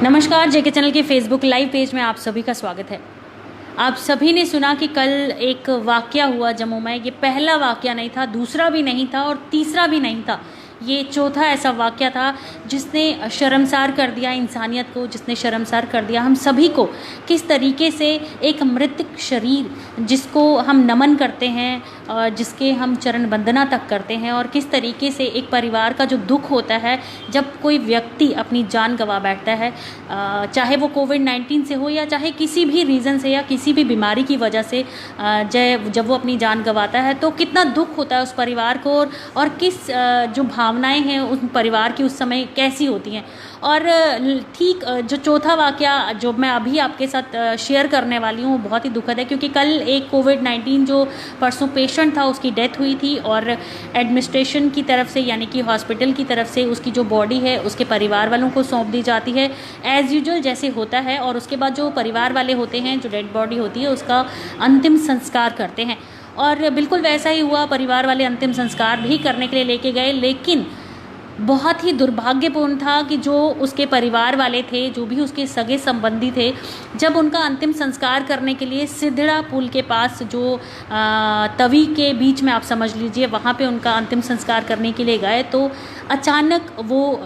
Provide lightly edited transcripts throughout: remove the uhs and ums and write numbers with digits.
नमस्कार, जेके चैनल के Facebook live page में आप सभी का स्वागत है। आप सभी ने सुना कि कल एक वाकया हुआ जम्मू में। ये पहला वाकया नहीं था, दूसरा भी नहीं था और तीसरा भी नहीं था, ये चौथा ऐसा वाकया था जिसने शर्मसार कर दिया इंसानियत को, जिसने शर्मसार कर दिया हम सभी को। किस तरीके से एक मृतक शरीर जिसको हम नमन करते हैं और जिसके हम चरण वंदना तक करते हैं, और किस तरीके से एक परिवार का जो दुख होता है जब कोई व्यक्ति अपनी जान गंवा बैठता है, चाहे वो कोविड-19 से हो या चाहे किसी भी रीज़न से या किसी भी बीमारी की वजह से, जब वो अपनी जान गंवाता है तो कितना दुख होता है उस परिवार को, और किस जो भावनाएं हैं उस परिवार की उस समय कैसी होती हैं। और ठीक जो चौथा वाकया जो मैं अभी आपके साथ शेयर करने वाली हूँ वो बहुत ही दुखद है, क्योंकि कल एक कोविड-19 जो परसों पेशेंट था उसकी डेथ हुई थी और एडमिनिस्ट्रेशन की तरफ से यानी कि हॉस्पिटल की तरफ से उसकी जो बॉडी है उसके परिवार वालों को सौंप दी जाती है एज़ यूजुअल जैसे होता है, और उसके बाद जो परिवार वाले होते हैं, जो डेड बॉडी होती है उसका अंतिम संस्कार करते हैं। और बिल्कुल वैसा ही हुआ, परिवार वाले अंतिम संस्कार भी करने के लिए लेके गए, लेकिन बहुत ही दुर्भाग्यपूर्ण था कि जो उसके परिवार वाले थे, जो भी उसके सगे संबंधी थे, जब उनका अंतिम संस्कार करने के लिए सिद्धड़ा पुल के पास जो तवी के बीच में आप समझ लीजिए वहाँ पे उनका अंतिम संस्कार करने के लिए गए तो अचानक वो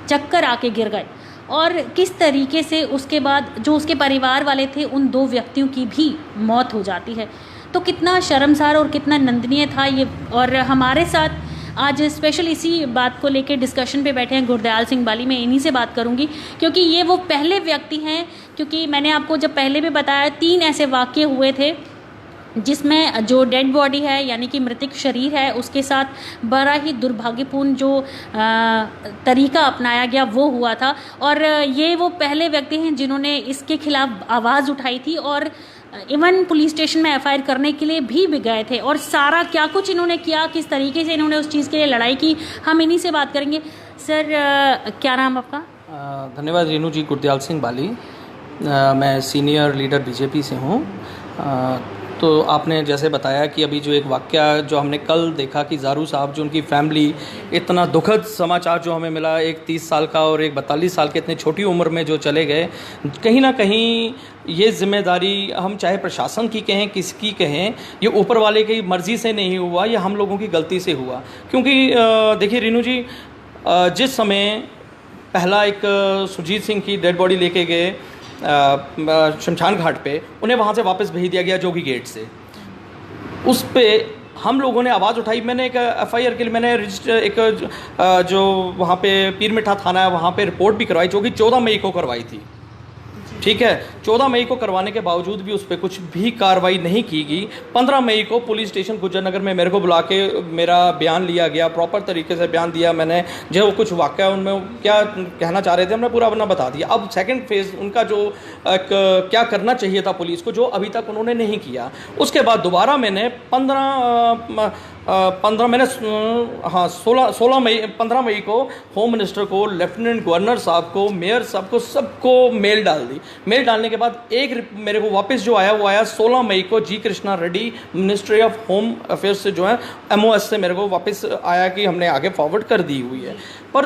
चक्कर आके गिर गए। और किस तरीके से उसके बाद जो उसके परिवार वाले थे उन दो व्यक्तियों की भी मौत हो जाती है। तो कितना शर्मसार और कितना निंदनीय था ये। और हमारे साथ आज स्पेशल इसी बात को लेकर डिस्कशन पे बैठे हैं गुरदयाल सिंह बाली। मैं इन्हीं से बात करूंगी क्योंकि ये वो पहले व्यक्ति हैं, क्योंकि मैंने आपको जब पहले भी बताया 3 ऐसे वाक़ये हुए थे जिसमें जो डेड बॉडी है यानी कि मृतक शरीर है उसके साथ बड़ा ही दुर्भाग्यपूर्ण जो तरीका अपनाया गया वो हुआ था। और ये वो पहले व्यक्ति हैं जिन्होंने इसके खिलाफ आवाज़ उठाई थी और इवन पुलिस स्टेशन में एफआईआर करने के लिए भी गए थे। और सारा क्या कुछ इन्होंने किया, किस तरीके से इन्होंने उस चीज़ के लिए लड़ाई की, हम इन्हीं से बात करेंगे। सर क्या नाम आपका? धन्यवाद रेनू जी। गुरदयाल सिंह बाली, मैं सीनियर लीडर बीजेपी से हूँ। तो आपने जैसे बताया कि अभी जो एक वाक़या जो हमने कल देखा कि ज़ारू साहब जो उनकी फैमिली, इतना दुखद समाचार जो हमें मिला, एक 30 साल का और एक 42 साल के इतनी छोटी उम्र में जो चले गए, कहीं ना कहीं ये जिम्मेदारी हम चाहे प्रशासन की कहें किसकी कहें, ये ऊपर वाले की मर्ज़ी से नहीं हुआ, ये हम लोगों की गलती से हुआ। क्योंकि देखिए रेनू जी, जिस समय पहला एक सुरजीत सिंह की डेड बॉडी लेके गए शमशान घाट पे, उन्हें वहाँ से वापस भेज दिया गया जोगी गेट से। उस पे हम लोगों ने आवाज़ उठाई। मैंने एक एफआईआर के लिए मैंने एक जो वहाँ पे पीर मिठा थाना है वहाँ पे रिपोर्ट भी करवाई, जो कि 14 मई को करवाई थी। ठीक है, 14 मई को करवाने के बावजूद भी उस पर कुछ भी कार्रवाई नहीं की गई। 15 मई को पुलिस स्टेशन गुजरनगर में मेरे को बुला के मेरा बयान लिया गया, प्रॉपर तरीके से बयान दिया मैंने, जो कुछ वाक़या उनमें क्या कहना चाह रहे थे हमने पूरा अपना बता दिया। अब सेकंड फेज़ उनका जो क्या करना चाहिए था पुलिस को, जो अभी तक उन्होंने नहीं किया। उसके बाद दोबारा मैंने 15 मई को होम मिनिस्टर को, लेफ्टिनेंट गवर्नर साहब को, मेयर साहब को, सबको मेल डाल दी। मेल डालने के बाद एक मेरे को वापस जो आया वो आया 16 मई को G Krishna Reddy ministry of home affairs से जो है MOS से मेरे को वापस आया कि हमने आगे फॉरवर्ड कर दी हुई है। पर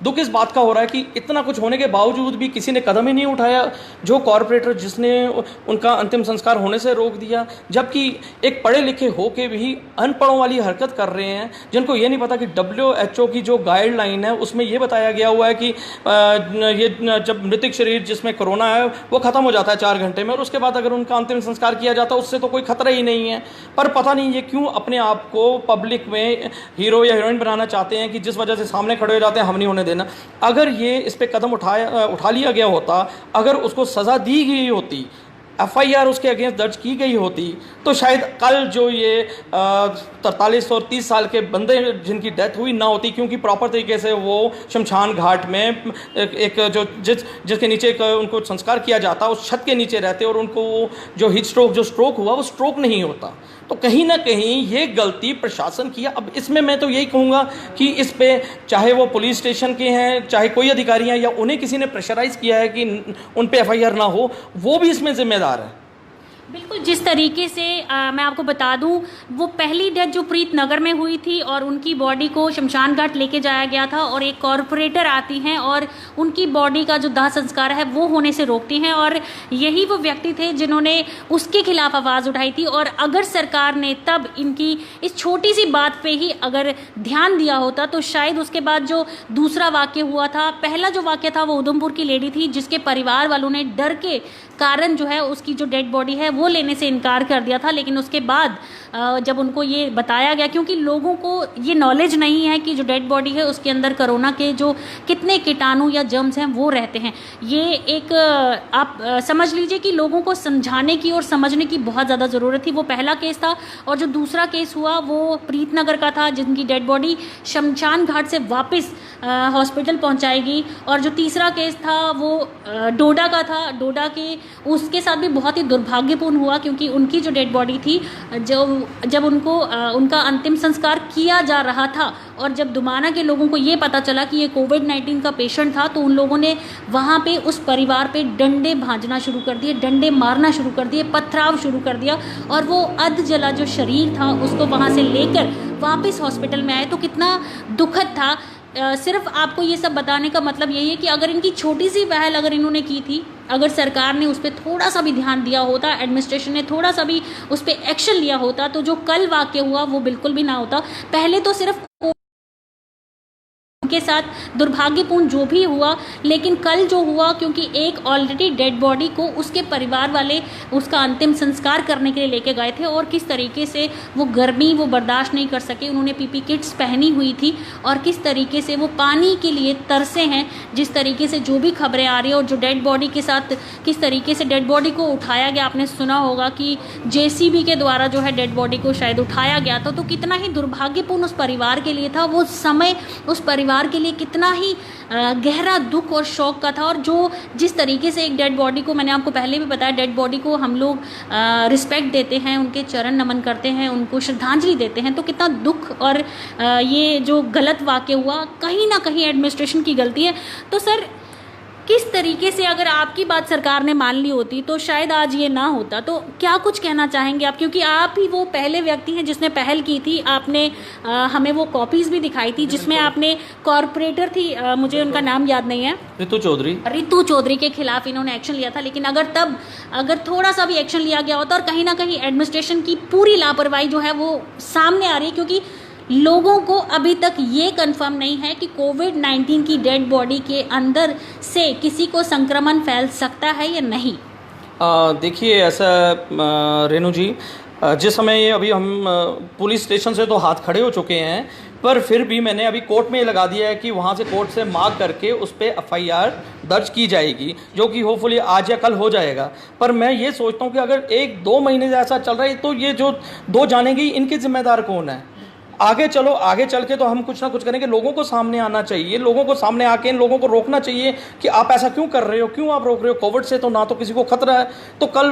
दुख इस बात का हो रहा है कि इतना कुछ होने के बावजूद भी किसी ने कदम ही नहीं उठाया। जो कॉरपोरेटर जिसने उनका अंतिम संस्कार होने से रोक दिया, जबकि एक पढ़े लिखे हो के भी अनपढ़ों वाली हरकत कर रहे हैं, जिनको ये नहीं पता कि WHO की जो गाइडलाइन है उसमें ये बताया गया हुआ है कि ये जब मृतक शरीर जिसमें कोरोना है वो ख़त्म हो जाता है 4 घंटे में, और उसके बाद अगर उनका अंतिम संस्कार किया जाता है उससे तो कोई खतरा ही नहीं है। पर पता नहीं ये क्यों अपने आप को पब्लिक में हीरो या हीरोइन बनाना चाहते हैं कि जिस वजह से सामने खड़े हो जाते हैं हम नहीं होने देना। अगर ये इस पे कदम उठा लिया गया होता, अगर उसको सज़ा दी गई होती, एफआईआर उसके अगेंस्ट दर्ज की गई होती, तो शायद कल जो ये 43 और 30 साल के बंदे जिनकी डेथ हुई ना होती, क्योंकि प्रॉपर तरीके से वो शमशान घाट में एक जो जिसके नीचे उनको संस्कार किया जाता उस छत के नीचे रहते और उनको जो हीट स्ट्रोक जो स्ट्रोक हुआ वो स्ट्रोक नहीं होता। तो कहीं ना कहीं ये गलती प्रशासन की है। अब इसमें मैं तो यही कहूँगा कि इस पे चाहे वो पुलिस स्टेशन के हैं, चाहे कोई अधिकारी हैं, या उन्हें किसी ने प्रेशराइज़ किया है कि उन पे एफआईआर ना हो, वो भी इसमें जिम्मेदार है। बिल्कुल, जिस तरीके से मैं आपको बता दूं, वो पहली डेथ जो प्रीत नगर में हुई थी और उनकी बॉडी को शमशान घाट लेके जाया गया था और एक कॉरपोरेटर आती हैं और उनकी बॉडी का जो दाह संस्कार है वो होने से रोकती हैं, और यही वो व्यक्ति थे जिन्होंने उसके खिलाफ आवाज़ उठाई थी। और अगर सरकार ने तब इनकी इस छोटी सी बात पे ही अगर ध्यान दिया होता तो शायद उसके बाद जो दूसरा वाक्य हुआ था, पहला जो वाक्य था वो उधमपुर की लेडी थी जिसके परिवार वालों ने डर के कारण जो है उसकी जो डेड बॉडी है वो लेने से इनकार कर दिया था। लेकिन उसके बाद जब उनको ये बताया गया, क्योंकि लोगों को ये नॉलेज नहीं है कि जो डेड बॉडी है उसके अंदर कोरोना के जो कितने कीटाणु या जर्म्स हैं वो रहते हैं, ये एक आप समझ लीजिए कि लोगों को समझाने की और समझने की बहुत ज़्यादा ज़रूरत थी। वो पहला केस था, और जो दूसरा केस हुआ वो प्रीतनगर का था जिनकी डेड बॉडी शमशान घाट से वापस हॉस्पिटल पहुंचाई गई, और जो तीसरा केस था वो डोडा का था। डोडा के उसके साथ भी बहुत ही दुर्भाग्यपूर्ण हुआ, क्योंकि उनकी जो डेड बॉडी थी जब उनको उनका अंतिम संस्कार किया जा रहा था और जब दुमाना के लोगों को ये पता चला कि ये कोविड-19 का पेशेंट था, तो उन लोगों ने वहाँ पे उस परिवार पे डंडे भांजना शुरू कर दिए, डंडे मारना शुरू कर दिए, पथराव शुरू कर दिया, और वो अध जला जो शरीर था उसको वहाँ से लेकर वापस हॉस्पिटल में आए। तो कितना दुखद था। सिर्फ आपको ये सब बताने का मतलब यही है कि अगर इनकी छोटी सी पहल अगर इन्होंने की थी, अगर सरकार ने उस पर थोड़ा सा भी ध्यान दिया होता, एडमिनिस्ट्रेशन ने थोड़ा सा भी उस पर एक्शन लिया होता, तो जो कल वाक़या हुआ वो बिल्कुल भी ना होता। पहले तो सिर्फ के साथ दुर्भाग्यपूर्ण जो भी हुआ, लेकिन कल जो हुआ, क्योंकि एक ऑलरेडी डेड बॉडी को उसके परिवार वाले उसका अंतिम संस्कार करने के लिए लेके गए थे, और किस तरीके से वो गर्मी वो बर्दाश्त नहीं कर सके, उन्होंने पीपी किट्स पहनी हुई थी, और किस तरीके से वो पानी के लिए तरसे हैं। जिस तरीके से जो भी खबरें आ रही है, और जो डेड बॉडी के साथ किस तरीके से डेड बॉडी को उठाया गया, आपने सुना होगा कि जेसीबी के द्वारा जो है डेड बॉडी को शायद उठाया गया था, तो कितना ही दुर्भाग्यपूर्ण उस परिवार के लिए था वो समय, उस परिवार के लिए कितना ही गहरा दुख और शौक का था। और जो जिस तरीके से एक डेड बॉडी को, मैंने आपको पहले भी बताया, डेड बॉडी को हम लोग रिस्पेक्ट देते हैं, उनके चरण नमन करते हैं, उनको श्रद्धांजलि देते हैं, तो कितना दुख। और ये जो गलत वाक़या हुआ, कहीं ना कहीं एडमिनिस्ट्रेशन की गलती है। तो सर, किस तरीके से अगर आपकी बात सरकार ने मान ली होती तो शायद आज ये ना होता, तो क्या कुछ कहना चाहेंगे आप, क्योंकि आप ही वो पहले व्यक्ति हैं जिसने पहल की थी। आपने हमें वो कॉपीज़ भी दिखाई थी जिसमें आपने कॉरपोरेटर थी, मुझे उनका नाम याद नहीं है, रितु चौधरी के खिलाफ इन्होंने एक्शन लिया था। लेकिन अगर थोड़ा सा भी एक्शन लिया गया होता, और कहीं ना कहीं एडमिनिस्ट्रेशन की पूरी लापरवाही जो है वो सामने आ रही है, क्योंकि लोगों को अभी तक ये कंफर्म नहीं है कि कोविड-19 की डेड बॉडी के अंदर से किसी को संक्रमण फैल सकता है या नहीं। देखिए ऐसा रेणु जी, जिस समय ये अभी हम पुलिस स्टेशन से तो हाथ खड़े हो चुके हैं, पर फिर भी मैंने अभी कोर्ट में ये लगा दिया है कि वहाँ से कोर्ट से मांग करके उस पर एफआईआर दर्ज की जाएगी, जो कि होपफुली आज या कल हो जाएगा। पर मैं ये सोचता हूँ कि अगर 1-2 महीने से ऐसा चल रहा है, तो ये जो 2 जानेगी, इनके जिम्मेदार कौन है? आगे चलो, आगे चल के तो हम कुछ ना कुछ करेंगे। लोगों को सामने आना चाहिए, लोगों को सामने आके इन लोगों को रोकना चाहिए कि आप ऐसा क्यों कर रहे हो, क्यों आप रोक रहे हो। कोविड से तो ना तो किसी को खतरा है, तो कल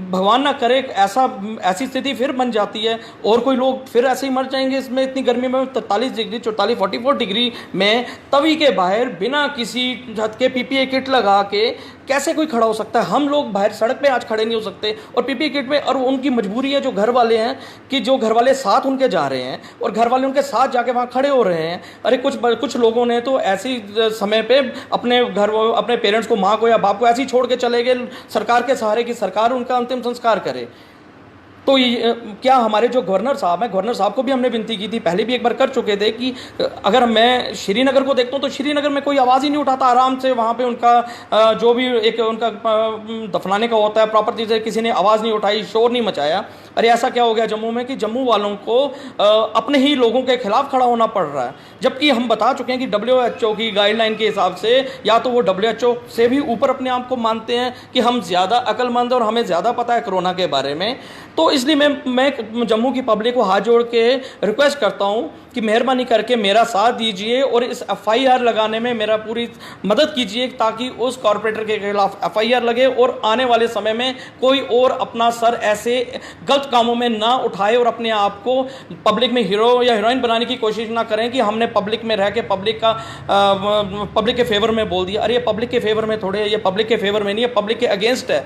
भगवान ना करे ऐसी स्थिति फिर बन जाती है और कोई लोग फिर ऐसे ही मर जाएंगे इसमें, इतनी गर्मी में 43 डिग्री 44 डिग्री में तवी के बाहर बिना किसी छत के पीपीई किट लगा के कैसे कोई खड़ा हो सकता है। हम लोग बाहर सड़क पे आज खड़े नहीं हो सकते, और पीपीई किट में, और उनकी मजबूरी है जो घर वाले हैं कि जो घर वाले साथ उनके जा रहे हैं और घर वाले उनके साथ जाके वहाँ खड़े हो रहे हैं। अरे कुछ लोगों ने तो ऐसी समय पे अपने पेरेंट्स को, माँ को या बाप को ऐसे ही छोड़ के चले गए सरकार के सहारे कि सरकार उनका अंतिम संस्कार करे। तो क्या हमारे जो गवर्नर साहब हैं, गवर्नर साहब को भी हमने विनती की थी, पहले भी एक बार कर चुके थे कि अगर मैं श्रीनगर को देखता हूँ तो श्रीनगर में कोई आवाज़ ही नहीं उठाता, आराम से वहाँ पे उनका जो भी एक उनका दफनाने का होता है प्रॉपर चीज़ है, किसी ने आवाज़ नहीं उठाई, शोर नहीं मचाया। अरे ऐसा क्या हो गया जम्मू में कि जम्मू वालों को अपने ही लोगों के खिलाफ खड़ा होना पड़ रहा है, जबकि हम बता चुके हैं कि WHO की गाइडलाइन के हिसाब से, या तो वो WHO से भी ऊपर अपने आप को मानते हैं कि हम ज़्यादा अक्लमंद और हमें ज़्यादा पता है कोरोना के बारे में। तो इसलिए मैं जम्मू की पब्लिक को हाथ जोड़ के रिक्वेस्ट करता हूं कि मेहरबानी करके मेरा साथ दीजिए और इस FIR लगाने में मेरा पूरी मदद कीजिए, ताकि उस कॉरपोरेटर के खिलाफ FIR लगे और आने वाले समय में कोई और अपना सर ऐसे गलत कामों में ना उठाए और अपने आप को पब्लिक में हीरो या हीरोइन बनाने की कोशिश ना करें कि हमने पब्लिक में रह के पब्लिक के फेवर में बोल दिया। अरे ये पब्लिक के फेवर में थोड़े है, ये पब्लिक के फेवर में नहीं है, पब्लिक के अगेंस्ट है।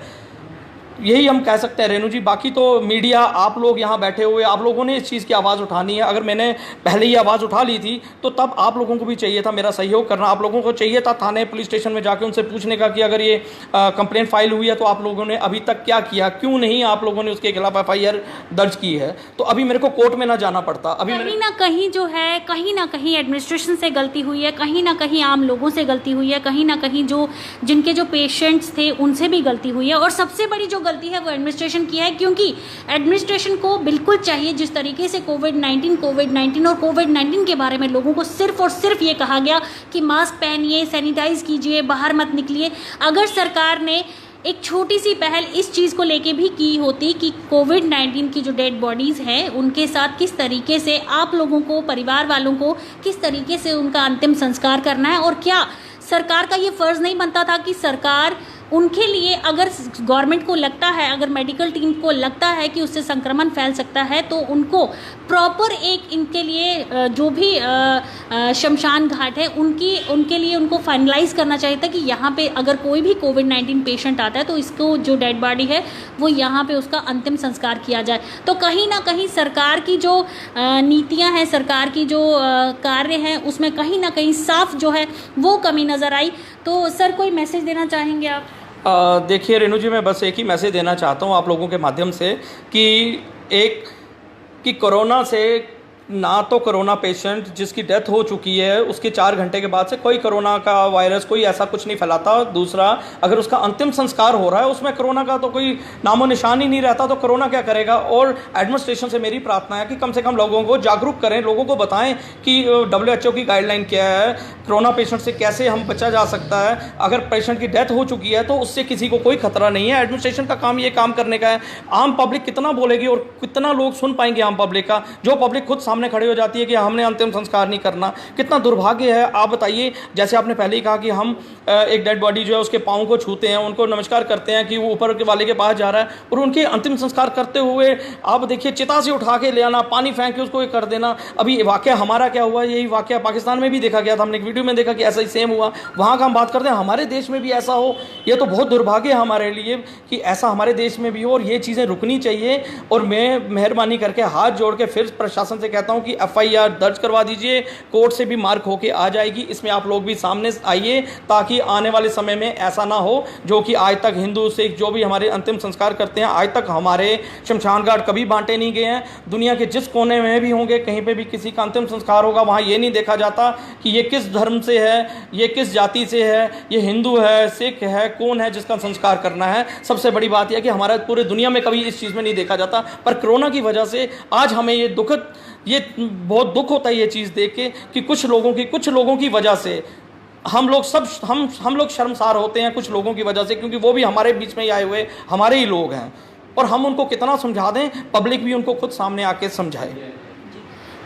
यही हम कह सकते हैं रेणु जी। बाकी तो मीडिया, आप लोग यहाँ बैठे हुए, आप लोगों ने इस चीज़ की आवाज़ उठानी है। अगर मैंने पहले ही आवाज़ उठा ली थी तो तब आप लोगों को भी चाहिए था मेरा सहयोग करना। आप लोगों को चाहिए था थाने पुलिस स्टेशन में जाके उनसे पूछने का कि अगर ये कंप्लेंट फाइल हुई है तो आप लोगों ने अभी तक क्या किया, क्यों नहीं आप लोगों ने उसके खिलाफ FIR दर्ज की है। तो अभी मेरे को कोर्ट में ना जाना पड़ता। अभी कहीं ना कहीं जो है, कहीं ना कहीं एडमिनिस्ट्रेशन से गलती हुई है, कहीं ना कहीं आम लोगों से गलती हुई है, कहीं ना कहीं जो जिनके जो पेशेंट्स थे उनसे भी गलती हुई है। और सबसे बड़ी जो गलती है वो एडमिनिस्ट्रेशन की है, क्योंकि एडमिनिस्ट्रेशन को बिल्कुल चाहिए, जिस तरीके से कोविड-19 और कोविड-19 के बारे में लोगों को सिर्फ और सिर्फ ये कहा गया कि मास्क पहनिए, सैनिटाइज कीजिए, बाहर मत निकलिए। अगर सरकार ने एक छोटी सी पहल इस चीज़ को लेके भी की होती कि कोविड-19 की जो डेड बॉडीज़ हैं उनके साथ किस तरीके से आप लोगों को, परिवार वालों को किस तरीके से उनका अंतिम संस्कार करना है, और क्या सरकार का ये फ़र्ज़ नहीं बनता था कि सरकार उनके लिए, अगर गवर्नमेंट को लगता है, अगर मेडिकल टीम को लगता है कि उससे संक्रमण फैल सकता है, तो उनको प्रॉपर एक इनके लिए जो भी शमशान घाट है उनके लिए उनको फाइनलाइज करना चाहिए था कि यहाँ पे अगर कोई भी कोविड-19 पेशेंट आता है तो इसको जो डेड बॉडी है वो यहाँ पे उसका अंतिम संस्कार किया जाए। तो कहीं ना कहीं सरकार की जो नीतियाँ हैं, सरकार की जो कार्य हैं, उसमें कहीं ना कहीं साफ जो है वो कमी नज़र आई। तो सर, कोई मैसेज देना चाहेंगे आप? देखिए रेणु जी, मैं बस एक ही मैसेज देना चाहता हूँ आप लोगों के माध्यम से कि कोरोना से, ना तो कोरोना पेशेंट जिसकी डेथ हो चुकी है उसके 4 घंटे के बाद से कोई कोरोना का वायरस, कोई ऐसा कुछ नहीं फैलाता। दूसरा, अगर उसका अंतिम संस्कार हो रहा है उसमें कोरोना का तो कोई नामो निशान ही नहीं रहता, तो कोरोना क्या करेगा। और एडमिनिस्ट्रेशन से मेरी प्रार्थना है कि कम से कम लोगों को जागरूक करें, लोगों को बताएं कि WHO की गाइडलाइन क्या है, कोरोना पेशेंट से कैसे हम बचा जा सकता है। अगर पेशेंट की डेथ हो चुकी है तो उससे किसी को कोई खतरा नहीं है। एडमिनिस्ट्रेशन का काम ये काम करने का है। आम पब्लिक कितना बोलेगी और कितना लोग सुन पाएंगे आम पब्लिक का, जो पब्लिक खुद सामने खड़े हो जाती है कि हमने अंतिम संस्कार नहीं करना। कितना दुर्भाग्य है आप बताइए। जैसे आपने पहले ही कहा कि हम एक डेड बॉडी जो है उसके पाँव को छूते हैं, उनको नमस्कार करते हैं कि वो ऊपर के वाले के पास जा रहा है, और उनके अंतिम संस्कार करते हुए आप देखिए चिता से उठा के ले आना, पानी फेंक के उसको कर देना। अभी वाकया हमारा क्या हुआ, यही वाकया पाकिस्तान में भी देखा गया था, हमने एक वीडियो में देखा कि ऐसा ही सेम हुआ। वहाँ का हम बात करते हैं, हमारे देश में भी ऐसा हो, ये तो बहुत दुर्भाग्य है हमारे लिए कि ऐसा हमारे देश में भी हो, और ये चीज़ें रुकनी चाहिए। और मैं मेहरबानी करके हाथ जोड़ के फिर प्रशासन से कहता हूँ कि FIR दर्ज करवा दीजिए, कोर्ट से भी मार्क होके आ जाएगी। इसमें आप लोग भी सामने आइए ताकि आने वाले समय में ऐसा ना हो जो कि आज तक हिंदू सिख जो भी हमारे अंतिम संस्कार करते हैं, आज तक हमारे शमशान घाट कभी बांटे नहीं गए हैं। दुनिया के जिस कोने में भी होंगे, कहीं पे भी किसी का अंतिम संस्कार होगा, वहाँ ये नहीं देखा जाता कि ये किस धर्म से है, ये किस जाति से है, ये हिंदू है, सिख है, कौन है जिसका संस्कार करना है। सबसे बड़ी बात यह कि हमारा पूरे दुनिया में कभी इस चीज़ में नहीं देखा जाता, पर कोरोना की वजह से आज हमें ये बहुत दुख होता है ये चीज़ देख के कि कुछ लोगों की वजह से हम लोग शर्मसार होते हैं, कुछ लोगों की वजह से, क्योंकि वो भी हमारे बीच में ही आए हुए हमारे ही लोग हैं। और हम उनको कितना समझा दें, पब्लिक भी उनको खुद सामने आके समझाए।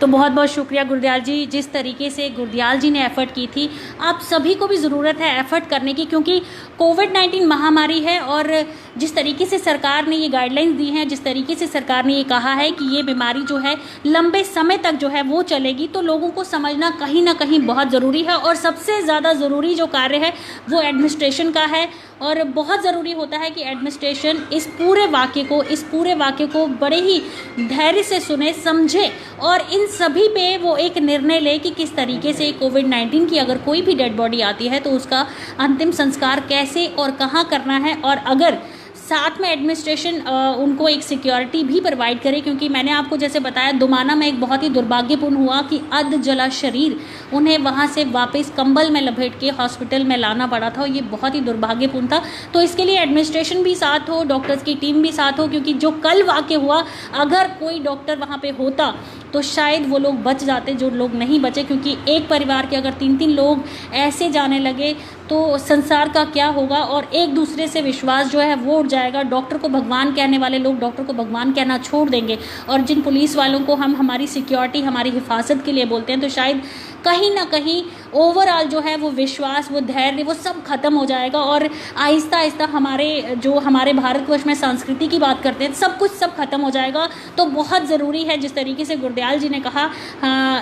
तो बहुत बहुत शुक्रिया गुरदयाल जी, जिस तरीके से गुरदयाल जी ने एफ़र्ट की थी। आप सभी को भी ज़रूरत है एफ़र्ट करने की, क्योंकि कोविड-19 महामारी है, और जिस तरीके से सरकार ने ये गाइडलाइंस दी हैं, जिस तरीके से सरकार ने ये कहा है कि ये बीमारी जो है लंबे समय तक जो है वो चलेगी, तो लोगों को समझना कहीं ना कहीं बहुत ज़रूरी है। और सबसे ज़्यादा ज़रूरी जो कार्य है वो एडमिनिस्ट्रेशन का है, और बहुत ज़रूरी होता है कि एडमिनिस्ट्रेशन इस पूरे वाक़े को बड़े ही धैर्य से सुने, समझे, और इन सभी पे वो एक निर्णय ले कि किस तरीके से कोविड-19 की अगर कोई भी डेड बॉडी आती है तो उसका अंतिम संस्कार कैसे और कहाँ करना है। और अगर साथ में एडमिनिस्ट्रेशन उनको एक सिक्योरिटी भी प्रोवाइड करे, क्योंकि मैंने आपको जैसे बताया दुमाना में एक बहुत ही दुर्भाग्यपूर्ण हुआ कि अध जला शरीर उन्हें वहाँ से वापस कंबल में लपेट के हॉस्पिटल में लाना पड़ा था, और ये बहुत ही दुर्भाग्यपूर्ण था। तो इसके लिए एडमिनिस्ट्रेशन भी साथ हो, डॉक्टर्स की टीम भी साथ हो, क्योंकि जो कल वाक़या हुआ, अगर कोई डॉक्टर वहाँ पे होता तो शायद वो लोग बच जाते, जो लोग नहीं बचे। क्योंकि एक परिवार के अगर 3-3 लोग ऐसे जाने लगे तो संसार का क्या होगा, और एक दूसरे से विश्वास जो है वो उठ जाएगा। डॉक्टर को भगवान कहने वाले लोग डॉक्टर को भगवान कहना छोड़ देंगे, और जिन पुलिस वालों को हम हमारी सिक्योरिटी, हमारी हिफाजत के लिए बोलते हैं, तो शायद कहीं ना कहीं ओवरऑल जो है वो विश्वास, वो धैर्य, वो सब खत्म हो जाएगा। और आहिस्ता आहिस्ता हमारे भारतवर्ष में संस्कृति की बात करते हैं, सब खत्म हो जाएगा। तो बहुत ज़रूरी है, जिस तरीके से गुरदयाल जी ने कहा,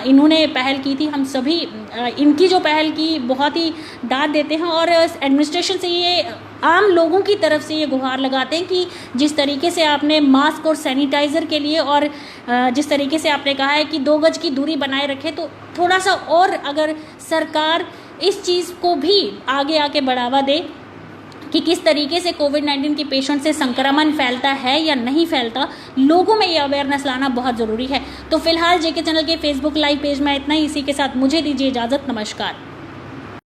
इन्होंने पहल की थी, हम सभी इनकी जो पहल की बहुत ही दाद देते हैं। और एडमिनिस्ट्रेशन से ये आम लोगों की तरफ से ये गुहार लगाते हैं कि जिस तरीके से आपने मास्क और सैनिटाइज़र के लिए और जिस तरीके से आपने कहा है कि 2 गज की दूरी बनाए रखें, तो थोड़ा सा और अगर सरकार इस चीज़ को भी आगे आके बढ़ावा दे कि किस तरीके से कोविड-19 के पेशेंट से संक्रमण फैलता है या नहीं फैलता, लोगों में ये अवेयरनेस लाना बहुत ज़रूरी है। तो फिलहाल जेके चैनल के फेसबुक लाइव पेज में इतना ही। इसी के साथ मुझे दीजिए इजाज़त। नमस्कार।